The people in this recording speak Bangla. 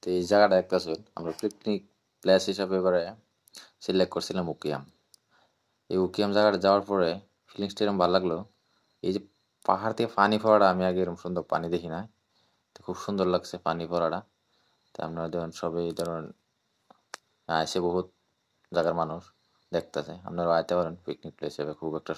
তো এই জায়গাটা দেখতেছেন আমরা পিকনিক প্লেস হিসাবে এবারে সিলেক্ট করছিলাম উকিয়াম। এই উকিয়াম জায়গাটা যাওয়ার পরে ফিলিংসটা এরকম ভালো লাগলো। এই যে পাহাড় থেকে পানি পড়াটা আমি আগে এরকম সুন্দর পানি দেখি না, তো খুব সুন্দর লাগছে পানি পড়াটা। তো আপনারা ধরেন সবাই ধরেন আসে বহুত জায়গার মানুষ দেখতেছে, আপনারা আইতে পারেন পিকনিক প্লেস হিসেবে খুব একটা।